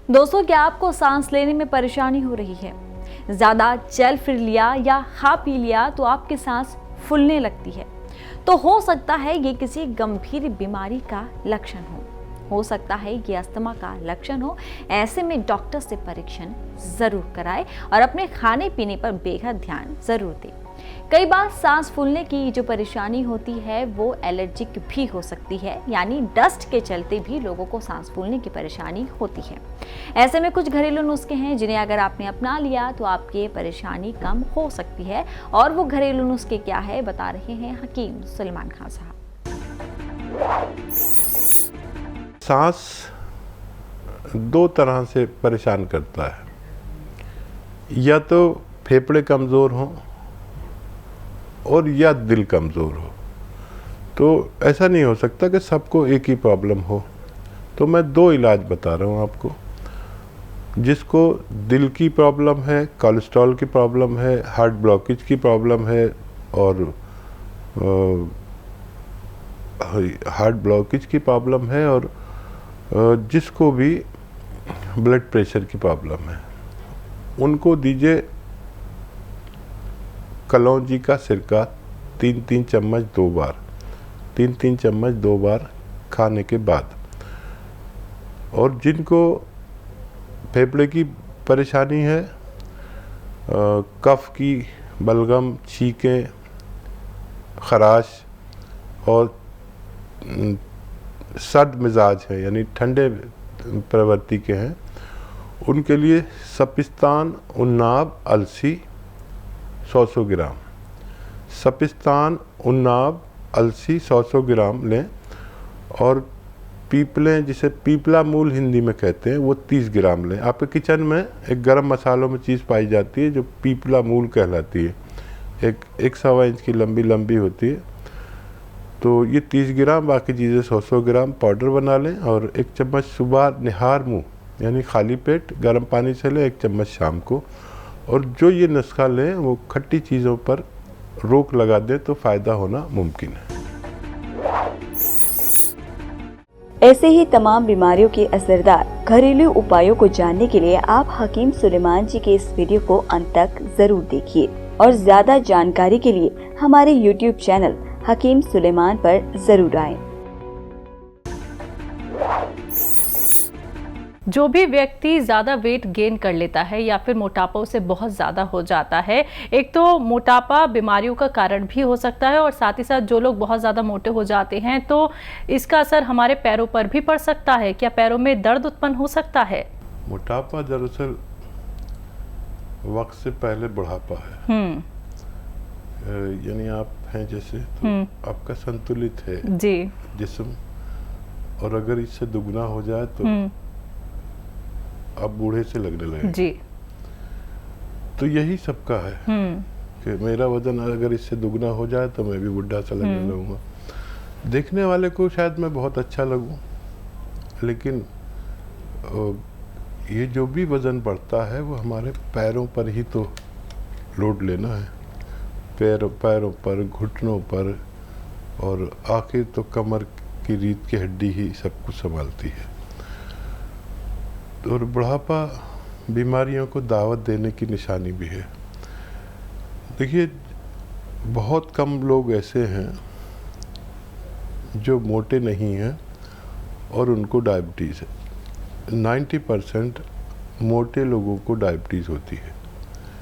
दोस्तों, क्या आपको सांस लेने में परेशानी हो रही है? ज़्यादा चल फिर लिया या खा पी लिया तो आपकी सांस फूलने लगती है। तो हो सकता है ये किसी गंभीर बीमारी का लक्षण हो सकता है ये अस्थमा का लक्षण हो। ऐसे में डॉक्टर से परीक्षण जरूर कराएं और अपने खाने पीने पर बेहद ध्यान जरूर दें। कई बार सांस फूलने की जो परेशानी होती है वो एलर्जिक भी हो सकती है, यानी डस्ट के चलते भी लोगों को सांस फूलने की परेशानी होती है। ऐसे में कुछ घरेलू नुस्खे हैं जिन्हें अगर आपने अपना लिया तो आपकी ये परेशानी कम हो सकती है। और वो घरेलू नुस्खे क्या है, बता रहे हैं हकीम सुलेमान खान साहब। सांस दो तरह से परेशान करता है, या तो फेफड़े कमज़ोर हों और या दिल कमज़ोर हो। तो ऐसा नहीं हो सकता कि सबको एक ही प्रॉब्लम हो। तो मैं दो इलाज बता रहा हूँ आपको। जिसको दिल की प्रॉब्लम है, कोलेस्ट्रॉल की प्रॉब्लम है, हार्ट ब्लॉकेज की प्रॉब्लम है और हार्ट ब्लॉकेज की प्रॉब्लम है और जिसको भी ब्लड प्रेशर की प्रॉब्लम है, उनको दीजिए कलौंजी का सिरका 3-3 चम्मच 2 बार, 3-3 चम्मच 2 बार खाने के बाद। और जिनको फेफड़े की परेशानी है, कफ की, बलगम, छींकें, खराश और सर्द मिजाज है यानी ठंडे प्रवृत्ति के हैं, उनके लिए सपिस्तान, उन्नाब, अलसी 100 ग्राम, सपिस्तान, उन्नाब, अलसी 100 ग्राम लें। और पीपलें, जिसे पीपला मूल हिंदी में कहते हैं, वो 30 ग्राम लें। आपके किचन में एक गरम मसालों में चीज़ पाई जाती है जो पीपला मूल कहलाती है, एक 1.25 इंच की लंबी लंबी होती है। तो ये 30 ग्राम, बाकी चीज़ें 100 ग्राम पाउडर बना लें। और 1 चम्मच सुबह निहार मुँह यानी खाली पेट गर्म पानी से लें, 1 चम्मच शाम को। और जो ये नुस्खा लें वो खट्टी चीज़ों पर रोक लगा दें तो फ़ायदा होना मुमकिन है। ऐसे ही तमाम बीमारियों के असरदार घरेलू उपायों को जानने के लिए आप हकीम सुलेमान जी के इस वीडियो को अंत तक जरूर देखिए। और ज्यादा जानकारी के लिए हमारे YouTube चैनल हकीम सुलेमान पर जरूर आएं। जो भी व्यक्ति ज़्यादा वेट गेन कर लेता है या फिर मोटापा उसे बहुत ज़्यादा हो जाता है, एक तो मोटापा बीमारियों का कारण भी हो सकता है और साथ ही साथ जो लोग बहुत ज़्यादा मोटे हो जाते हैं तो इसका असर हमारे पैरों पर भी पड़ सकता है। क्या पैरों में दर्द उत्पन्न हो सकता है? मोटापा दरअसल वक्त से पहले बुढ़ापा है। यानी आप हैं जैसे, तो आपका संतुलित है जी जिस्म, और अगर इससे दुगना हो जाए तो आप बूढ़े से लगने लगे जी। तो यही सबका है कि मेरा वजन अगर इससे दुगना हो जाए तो मैं भी बुढ़ा सा लगने लगूंगा। देखने वाले को शायद मैं बहुत अच्छा लगूं, लेकिन ये जो भी वजन बढ़ता है वो हमारे पैरों पर ही तो लोड लेना है। पैरों पर, घुटनों पर, और आखिर तो कमर की रीढ़ की हड्डी ही सब कुछ संभालती है। और बुढ़ापा बीमारियों को दावत देने की निशानी भी है। देखिए, बहुत कम लोग ऐसे हैं जो मोटे नहीं हैं और उनको डायबिटीज़ है। 90% मोटे लोगों को डायबिटीज़ होती है।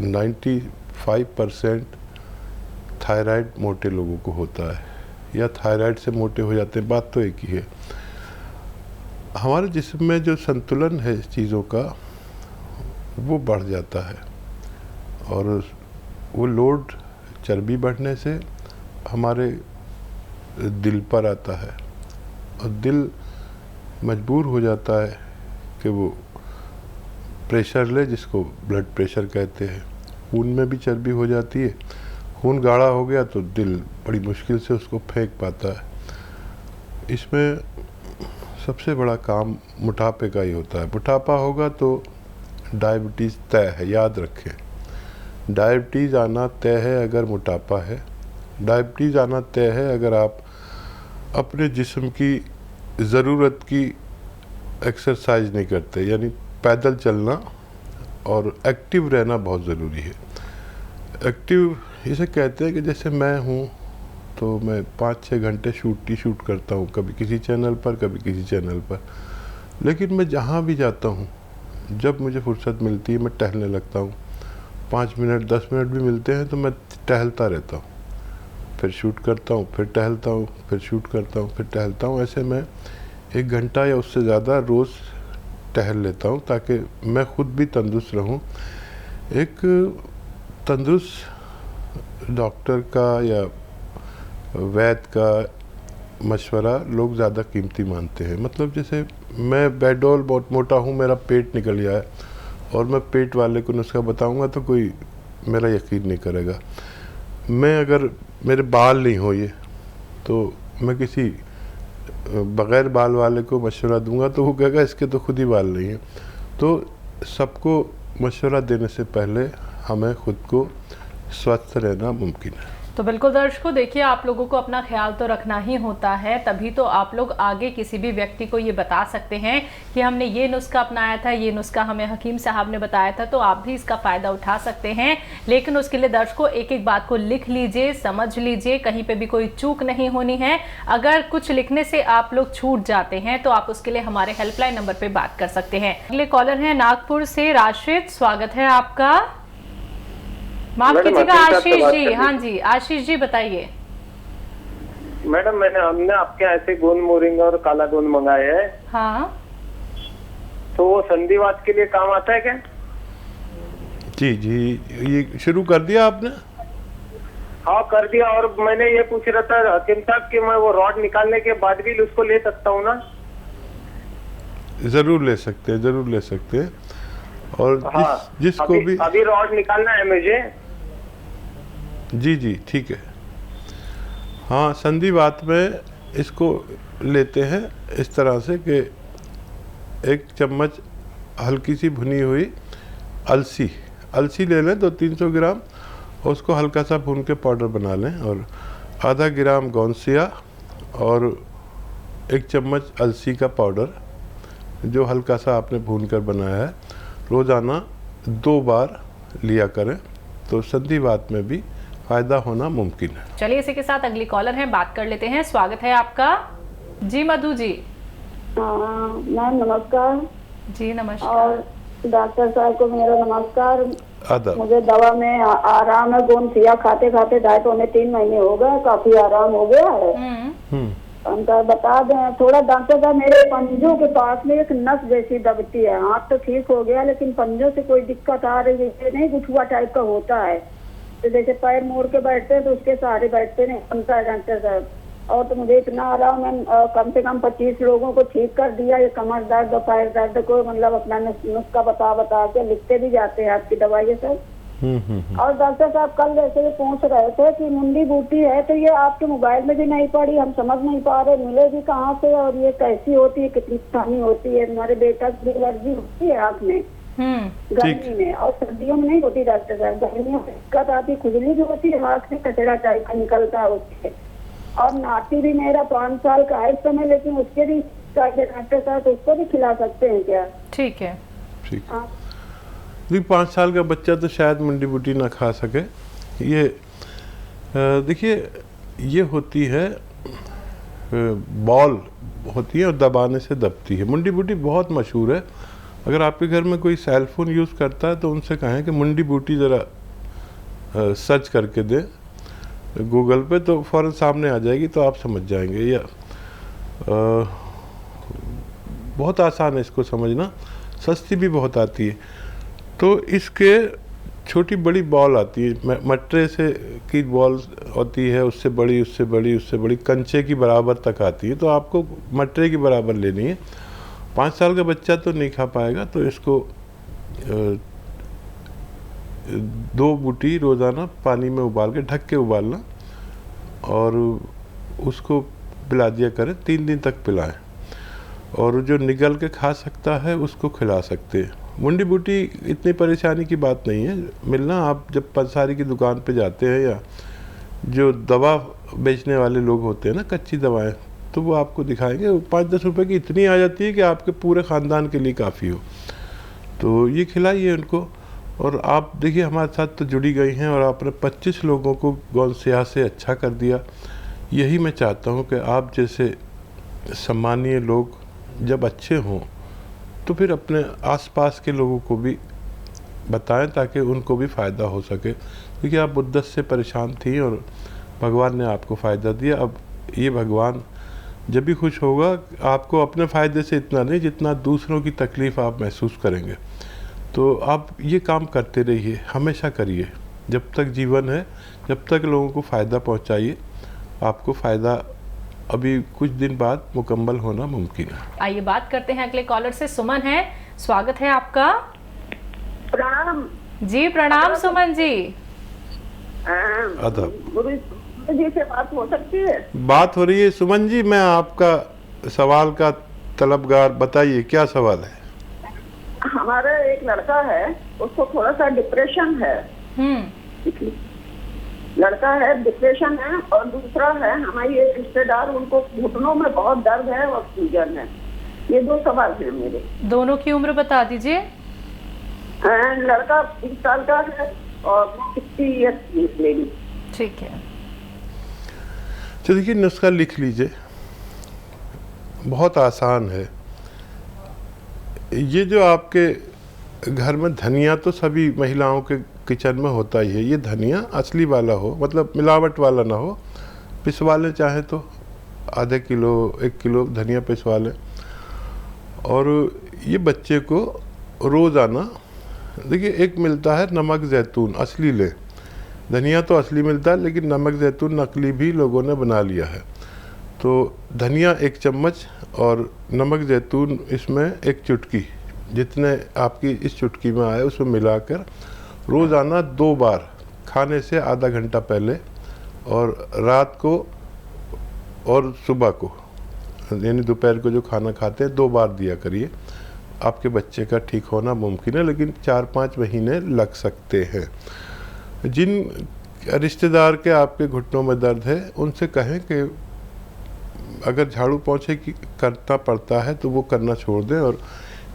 95% थायराइड मोटे लोगों को होता है या थायराइड से मोटे हो जाते हैं, बात तो एक ही है। हमारे जिस्म में जो संतुलन है इस चीज़ों का वो बढ़ जाता है, और वो लोड चर्बी बढ़ने से हमारे दिल पर आता है, और दिल मजबूर हो जाता है कि वो प्रेशर ले, जिसको ब्लड प्रेशर कहते हैं। खून में भी चर्बी हो जाती है, खून गाढ़ा हो गया तो दिल बड़ी मुश्किल से उसको फेंक पाता है। इसमें सबसे बड़ा काम मोटापे का ही होता है। मोटापा होगा तो डायबिटीज़ तय है, याद रखें। डायबिटीज़ आना तय है अगर मोटापा है। डायबिटीज़ आना तय है अगर आप अपने जिस्म की ज़रूरत की एक्सरसाइज नहीं करते, यानी पैदल चलना और एक्टिव रहना बहुत ज़रूरी है। एक्टिव इसे कहते हैं कि जैसे मैं हूँ तो मैं 5-6 घंटे शूट करता हूँ, कभी किसी चैनल पर कभी किसी चैनल पर। लेकिन मैं जहाँ भी जाता हूँ, जब मुझे फुर्सत मिलती है मैं टहलने लगता हूँ। 5 मिनट 10 मिनट भी मिलते हैं तो मैं टहलता रहता हूँ, फिर शूट करता हूँ, फिर टहलता हूँ, फिर शूट करता हूँ, फिर टहलता हूँ। ऐसे मैं 1 घंटा या उससे ज़्यादा रोज़ टहल लेता हूँ ताकि मैं खुद भी तंदुरुस्त रहूँ। एक तंदुरुस्त डॉक्टर का या वैद्य का मशवरा लोग ज़्यादा कीमती मानते हैं। मतलब जैसे मैं बैडोल बहुत मोटा हूँ, मेरा पेट निकल गया है और मैं पेट वाले को नुस्खा बताऊँगा तो कोई मेरा यकीन नहीं करेगा। मैं अगर मेरे बाल नहीं हो ये तो मैं किसी बग़ैर बाल वाले को मशवरा दूंगा तो वो कहेगा इसके तो खुद ही बाल नहीं है। तो सबको मशवरा देने से पहले हमें खुद को स्वस्थ रहना मुमकिन है। तो बिल्कुल दर्शकों, देखिए आप लोगों को अपना ख्याल तो रखना ही होता है, तभी तो आप लोग आगे किसी भी व्यक्ति को ये बता सकते हैं कि हमने ये नुस्खा अपनाया था, ये नुस्खा हमें हकीम साहब ने बताया था, तो आप भी इसका फ़ायदा उठा सकते हैं। लेकिन उसके लिए दर्शकों एक एक बात को लिख लीजिए, समझ लीजिए, कहीं पे भी कोई चूक नहीं होनी है। अगर कुछ लिखने से आप लोग छूट जाते हैं तो आप उसके लिए हमारे हेल्पलाइन नंबर पर बात कर सकते हैं। अगले कॉलर हैं नागपुर से राशिद, स्वागत है आपका। माफ कीजिएगा आशीष जी। हाँ जी आशीष जी बताइए। मैडम हमने आपके यहाँ ऐसे गोंद मोरिंगा और काला गोंद मंगाए हैं। हाँ, तो वो संधिवात के लिए काम आता है क्या? जी ये शुरू कर दिया आपने? हाँ कर दिया। और मैंने ये पूछ रहा था हकीम साहब कि मैं वो रॉड निकालने के बाद भी उसको ले सकता हूँ ना? ज़रूर ले सकते हैं, ज़रूर ले सकते हैं। और हाँ, जिसको भी अभी रॉड निकालना है मुझे। जी ठीक है। हाँ, संधिवात में इसको लेते हैं इस तरह से कि 1 चम्मच हल्की सी भुनी हुई अलसी ले लें 200-300 ग्राम, और उसको हल्का सा भून के पाउडर बना लें। और आधा ग्राम गौनसिया और 1 चम्मच अलसी का पाउडर जो हल्का सा आपने भून कर बनाया है, रोज़ाना 2 बार लिया करें तो संधिवात में भी फ़ायदा होना मुमकिन है। चलिए इसी के साथ अगली कॉलर हैं, बात कर लेते हैं। स्वागत है आपका। जी मधु जी। मैम नमस्कार। जी नमस्कार। और डॉक्टर साहब को मेरा नमस्कार। आदाब। मुझे दवा में आराम है, गोंदसिया खाते खाते डाइट होने 3 महीने हो गए, काफी आराम हो गया है। उनका बता दें थोड़ा। डॉक्टर साहब मेरे पंजों के पास में एक नस जैसी दबती है, हाथ तो ठीक हो गया लेकिन पंजों से कोई दिक्कत आ रही है। ये नहीं गुठुआ टाइप का होता है, तो जैसे पैर मोड़ के बैठते हैं तो उसके सहारे बैठते नहीं बनता है डॉक्टर साहब। और तो मुझे इतना आराम है, कम से कम 25 लोगों को ठीक कर दिया ये कमर दर्द और पैर दर्द को। मतलब अपना नुस्खा बता के लिखते भी जाते हैं आपकी दवाई सब। और डॉक्टर साहब कल जैसे ये पूछ रहे थे कि मुंडी बूटी है, तो ये आपके मोबाइल में भी नहीं पड़ी, हम समझ नहीं पा रहे मिलेगी कहाँ से और ये कैसी होती है, कितनी खानी होती है। हमारे बेटा की एलर्जी होती है आँख में गर्मी में, और सर्दियों में नहीं होती डॉक्टर साहब। गर्मियों में दिक्कत आती, खुजली भी होती है, आँख से कचरा टाइप का निकलता है उससे। और नाती भी मेरा 5 साल का है इस समय, लेकिन उसके भी डॉक्टर साहब उसको भी खिला सकते हैं क्या? ठीक है। ठीक। 5 साल का बच्चा तो शायद मुंडी बूटी ना खा सके। ये देखिए ये होती है बॉल होती है और दबाने से दबती है। मुंडी बूटी बहुत मशहूर है। अगर आपके घर में कोई सेल फोन यूज़ करता है तो उनसे कहें कि मुंडी बूटी ज़रा सर्च करके दें गूगल पे, तो फ़ौरन सामने आ जाएगी, तो आप समझ जाएंगे। या बहुत आसान है इसको समझना, सस्ती भी बहुत आती है। तो इसके छोटी बड़ी बॉल आती है, मटरे से की बॉल होती है, उससे बड़ी उससे बड़ी उससे बड़ी, कंचे की बराबर तक आती है। तो आपको मटरे की बराबर लेनी है। 5 साल का बच्चा तो नहीं खा पाएगा, तो इसको 2 बूटी रोज़ाना पानी में उबाल के ढक के उबालना और उसको पिला दिया करें। 3 दिन तक पिलाएं, और जो निगल के खा सकता है उसको खिला सकते हैं। मुंडी बूटी इतनी परेशानी की बात नहीं है मिलना। आप जब पंसारी की दुकान पे जाते हैं या जो दवा बेचने वाले लोग होते हैं ना, कच्ची दवाएं, तो वो आपको दिखाएंगे। 5-10 रुपए की इतनी आ जाती है कि आपके पूरे ख़ानदान के लिए काफ़ी हो। तो ये खिलाइए उनको। और आप देखिए हमारे साथ तो जुड़ी गई हैं और आपने 25 लोगों को गौन स्याह से अच्छा कर दिया। यही मैं चाहता हूँ कि आप जैसे सम्मानीय लोग जब अच्छे हों तो फिर अपने आसपास के लोगों को भी बताएं ताकि उनको भी फ़ायदा हो सके, क्योंकि आप मुद्दत से परेशान थी और भगवान ने आपको फ़ायदा दिया। अब ये भगवान जब भी खुश होगा आपको अपने फ़ायदे से इतना नहीं जितना दूसरों की तकलीफ़ आप महसूस करेंगे। तो आप ये काम करते रहिए, हमेशा करिए, जब तक जीवन है, जब तक लोगों को फ़ायदा पहुंचाइए। आपको फ़ायदा अभी कुछ दिन बाद मुकम्मल होना मुमकिन है। आइए बात करते हैं अगले कॉलर से। सुमन है, स्वागत है आपका। प्रणाम जी प्रणाम सुमन जी। अदब। गुरु जी से बात हो सकती है? बात हो रही है सुमन जी, मैं आपका सवाल का तलबगार, बताइए क्या सवाल है। हमारा एक लड़का है, उसको थोड़ा सा डिप्रेशन है। लड़का है, डिप्रेशन है, और दूसरा है हमारी एक रिश्तेदार, उनको घुटनों में बहुत दर्द है और सूजन है। ये दो सवाल है मेरे। दोनों की उम्र बता दीजिए। लड़का 20 साल का है और 60 ईयर्स की लेडी। ठीक है, तो देखिए नुस्खा लिख लीजिए, बहुत आसान है। ये जो आपके घर में धनिया तो सभी महिलाओं के किचन में होता ही है। ये धनिया असली वाला हो, मतलब मिलावट वाला ना हो। पिसवा लें चाहे तो आधे किलो 1 किलो धनिया पिसवा लें। और ये बच्चे को रोज़ाना, देखिए एक मिलता है नमक ज़ैतून, असली लें। धनिया तो असली मिलता है लेकिन नमक ज़ैतून नकली भी लोगों ने बना लिया है। तो धनिया 1 चम्मच और नमक ज़ैतून इसमें 1 चुटकी, जितने आपकी इस चुटकी में आए उसमें मिलाकर रोज़ाना 2 बार, खाने से आधा घंटा पहले और रात को और सुबह को, यानी दोपहर को जो खाना खाते हैं 2 बार दिया करिए। आपके बच्चे का ठीक होना मुमकिन है, लेकिन 4-5 महीने लग सकते हैं। जिन रिश्तेदार के आपके घुटनों में दर्द है उनसे कहें कि अगर झाड़ू पोंछे की करना पड़ता है तो वो करना छोड़ दें और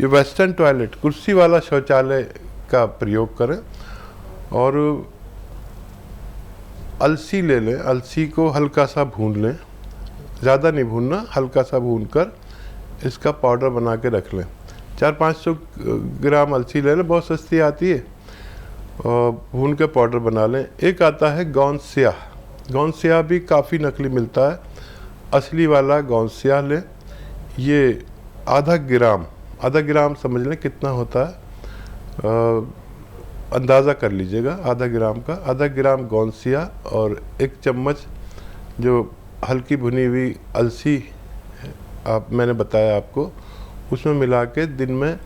ये वेस्टर्न टॉयलेट, कुर्सी वाला शौचालय का प्रयोग करें। और अलसी ले लें, अलसी को हल्का सा भून लें, ज़्यादा नहीं भूनना, हल्का सा भूनकर इसका पाउडर बना के रख लें। 400-500 ग्राम अलसी ले लें, बहुत सस्ती आती है, और भून के पाउडर बना लें। एक आता है गौन स्याह, गौन स्याह भी काफ़ी नकली मिलता है, असली वाला गौन स्याह लें। ये आधा ग्राम समझ लें कितना होता है, अंदाज़ा कर लीजिएगा आधा ग्राम का। आधा ग्राम गौन स्याह और 1 चम्मच जो हल्की भुनी हुई अलसी मैंने बताया आपको, उसमें मिला के दिन में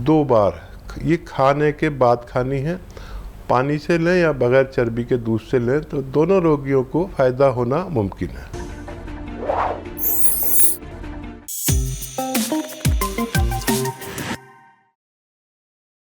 2 बार, ये खाने के बाद खानी है। पानी से लें या बगैर चर्बी के दूध से लें तो दोनों रोगियों को फ़ायदा होना मुमकिन है।